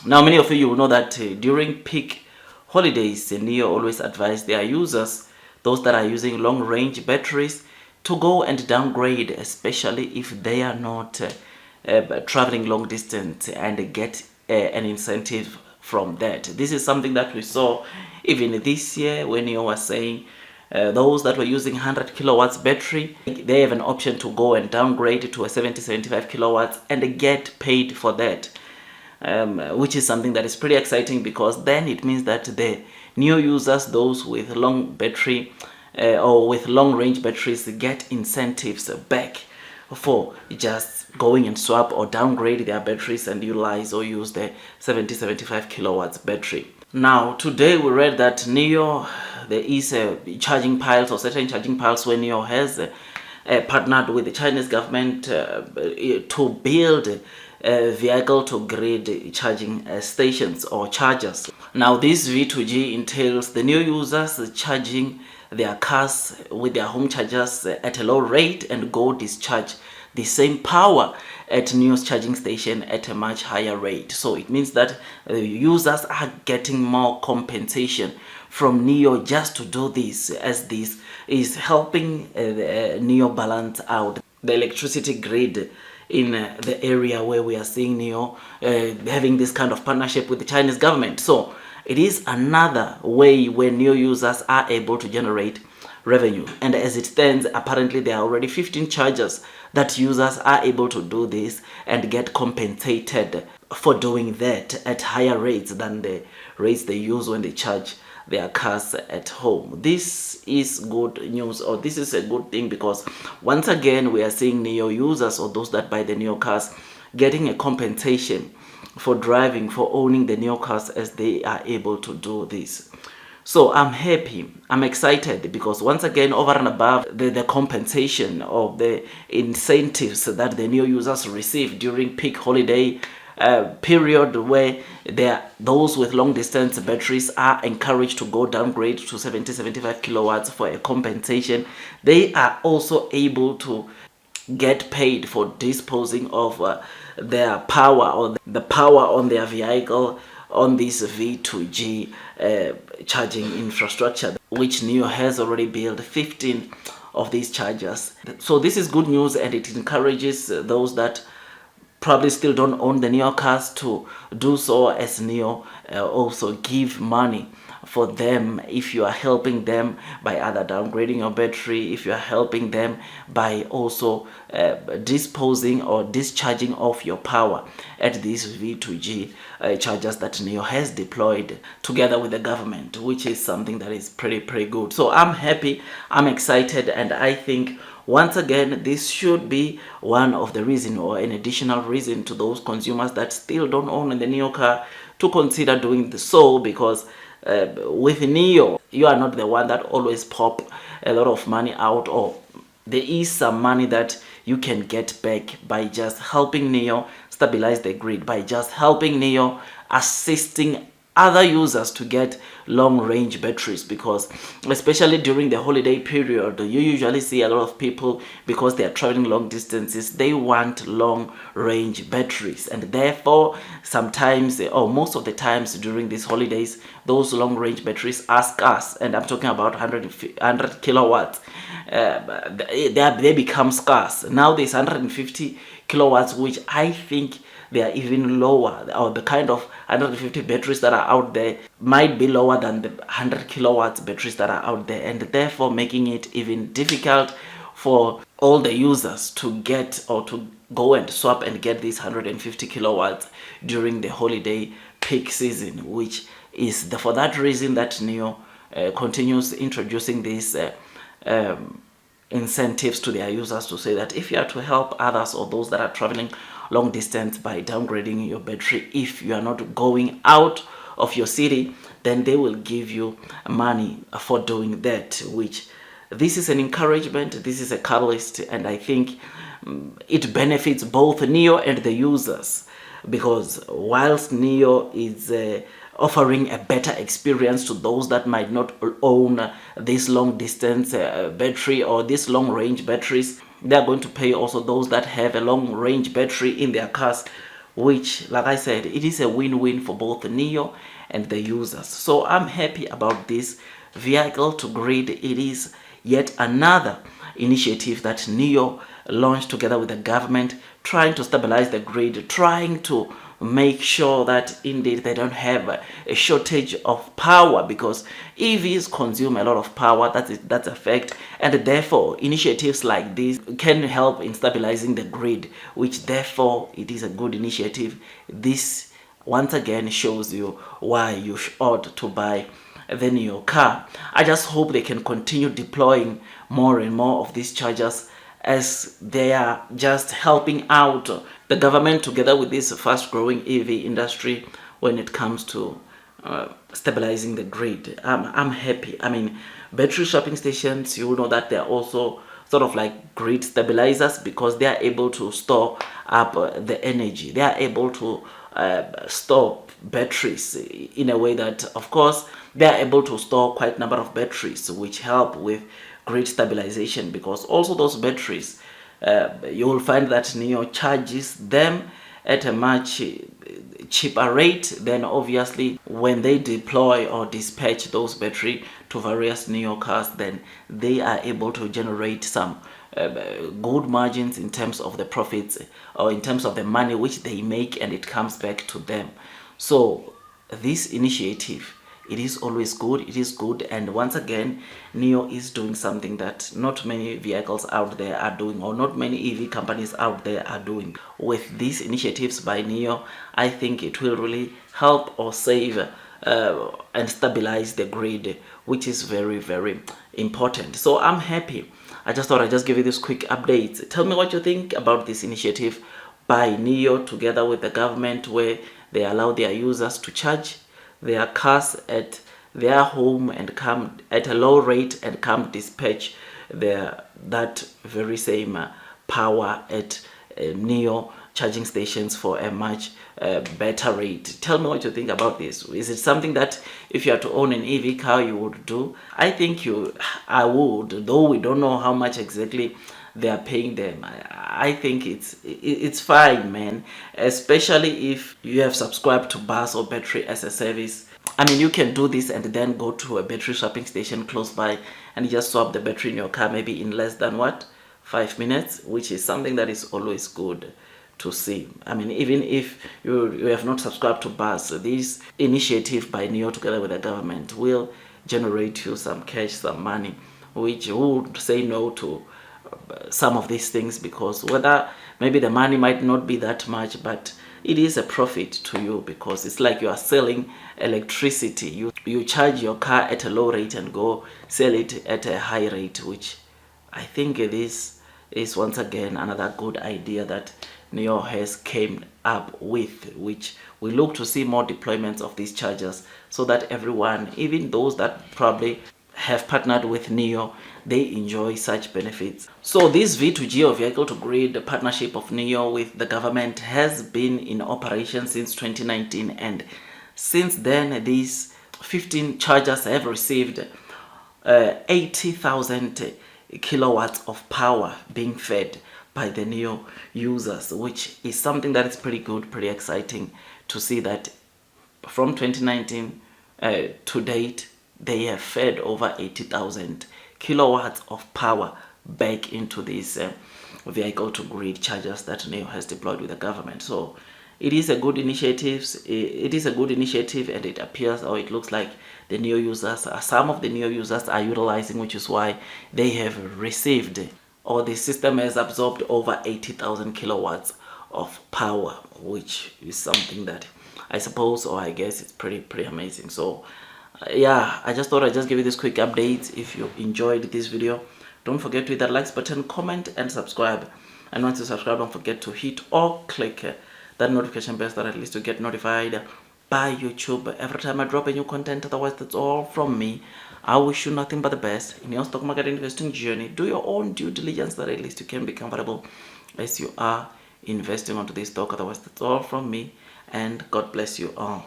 Now, many of you will know that during peak holidays, NEO always advise their users, those that are using long-range batteries, to go and downgrade, especially if they are not traveling long distance, and get an incentive from that. This is something that we saw even this year when NEO was saying those that were using 100 kilowatts battery, they have an option to go and downgrade to a 75 kilowatts and get paid for that. Which is something that is pretty exciting, because then it means that the new users, those with long battery or with long range batteries, get incentives back for just going and swap or downgrade their batteries and utilize or use the 75 kilowatts battery. Now, today we read that NEO, there is a charging piles or certain charging piles where NEO has partnered with the Chinese government to build vehicle to grid charging stations or chargers. Now, this V2G entails the new users charging their cars with their home chargers at a low rate and go discharge the same power at NEO's charging station at a much higher rate. So it means that the users are getting more compensation from NEO just to do this, as this is helping NEO balance out the electricity grid in the area where we are seeing NEO having this kind of partnership with the Chinese government. So it is another way where NEO users are able to generate revenue. And as it stands, apparently there are already 15 chargers that users are able to do this and get compensated for doing that at higher rates than the rates they use when they charge their cars at home. This is good news, or this is a good thing, because once again we are seeing NEO users, or those that buy the NEO cars, getting a compensation for driving, for owning the NEO cars, as they are able to do this. So I'm happy, I'm excited, because once again, over and above the compensation of the incentives that the NEO users receive during peak holiday period, where those with long distance batteries are encouraged to go downgrade to 75 kilowatts for a compensation, they are also able to get paid for disposing of their power, or the power on their vehicle, on this V2G charging infrastructure, which NEO has already built 15 of these chargers. So this is good news, and it encourages those that probably still don't own the NEO cars to do so, as NEO also give money for them if you are helping them by either downgrading your battery, if you are helping them by also disposing or discharging of your power at these V2G chargers that NEO has deployed together with the government, which is something that is pretty good. So I'm happy, I'm excited, and I think once again, this should be one of the reason, or an additional reason, to those consumers that still don't own the NEO car to consider doing so, because with NEO, you are not the one that always pop a lot of money out, or there is some money that you can get back by just helping NEO stabilize the grid, by just helping NEO assisting other users to get long range batteries, because especially during the holiday period, you usually see a lot of people, because they are traveling long distances, they want long range batteries, and therefore sometimes, or most of the times during these holidays, those long range batteries are scarce, and I'm talking about 100 kilowatts. They become scarce. Now there's 150 kilowatts, which I think they are even lower, or the kind of 150 batteries that are out there might be lower than the 100 kilowatts batteries that are out there, and therefore making it even difficult for all the users to get, or to go and swap and get these 150 kilowatts during the holiday peak season, which is for that reason that NEO continues introducing these incentives to their users, to say that if you are to help others, or those that are traveling long distance, by downgrading your battery, if you are not going out of your city, then they will give you money for doing that, which this is an encouragement, this is a catalyst, and I think it benefits both NEO and the users, because whilst NEO is offering a better experience to those that might not own this long distance battery, or this long range batteries, they are going to pay also those that have a long range battery in their cars, which, like I said, it is a win-win for both the NEO and the users. So I'm happy about this vehicle to grid. It is yet another initiative that NEO launched together with the government, trying to stabilize the grid, trying to make sure that indeed they don't have a shortage of power, because EVs consume a lot of power. That's a fact, and therefore initiatives like this can help in stabilizing the grid, which therefore it is a good initiative. This once again shows you why you ought to buy the NEO car. I just hope they can continue deploying more and more of these chargers, as they are just helping out the government together with this fast growing EV industry when it comes to stabilizing the grid. I'm happy. I mean, battery swapping stations, you know that they're also sort of like grid stabilizers, because they are able to store up the energy. They are able to store batteries in a way that, of course, they are able to store quite a number of batteries, which help with grid stabilization, because also those batteries, you will find that NEO charges them at a much cheaper rate than obviously when they deploy or dispatch those battery to various NEO cars. Then they are able to generate some good margins in terms of the profits, or in terms of the money which they make, and it comes back to them. So this initiative, it is always good. It is good, and once again, NEO is doing something that not many vehicles out there are doing, or not many EV companies out there are doing. With these initiatives by NEO, I think it will really help or save and stabilize the grid, which is very, very important. So I'm happy. I just thought I'd just give you this quick update. Tell me what you think about this initiative by NEO together with the government, where they allow their users to charge their cars at their home and come at a low rate and come dispatch that very same power at NEO charging stations for a much better rate. Tell me what you think about this. Is it something that if you are to own an EV car you would do? I think I would, though we don't know how much exactly they are paying them. I think it's fine, man, especially if you have subscribed to bus or battery as a service. I mean, you can do this and then go to a battery swapping station close by and just swap the battery in your car, maybe in less than 5 minutes, which is something that is always good to see. I mean, even if you have not subscribed to bus, this initiative by NEO together with the government will generate you some cash, some money, which would say no to some of these things, because whether maybe the money might not be that much, but it is a profit to you, because it's like you are selling electricity. You charge your car at a low rate and go sell it at a high rate, which I think this is once again another good idea that NEO has came up with, which we look to see more deployments of these chargers, so that everyone, even those that probably have partnered with NEO, they enjoy such benefits. So this V2G, or vehicle to grid partnership of NEO with the government, has been in operation since 2019, and since then these 15 chargers have received 80,000 kilowatts of power being fed by the NEO users, which is something that is pretty good, pretty exciting to see that from 2019 to date they have fed over 80,000 kilowatts of power back into these vehicle to grid chargers that NEO has deployed with the government. So it is a good initiative. It is a good initiative, and it appears, or it looks like, the NEO users, some of the NEO users are utilizing, which is why they have received, or the system has absorbed over 80,000 kilowatts of power, which is something that I suppose, or I guess, it's pretty amazing. So yeah, I just thought I'd just give you this quick update. If you enjoyed this video, don't forget to hit that likes button, comment and subscribe. And once you subscribe, don't forget to hit or click that notification bell, so that at least you get notified by YouTube every time I drop a new content. Otherwise, that's all from me. I wish you nothing but the best in your stock market investing journey. Do your own due diligence, so that at least you can be comfortable as you are investing onto this stock. Otherwise, that's all from me, and God bless you all.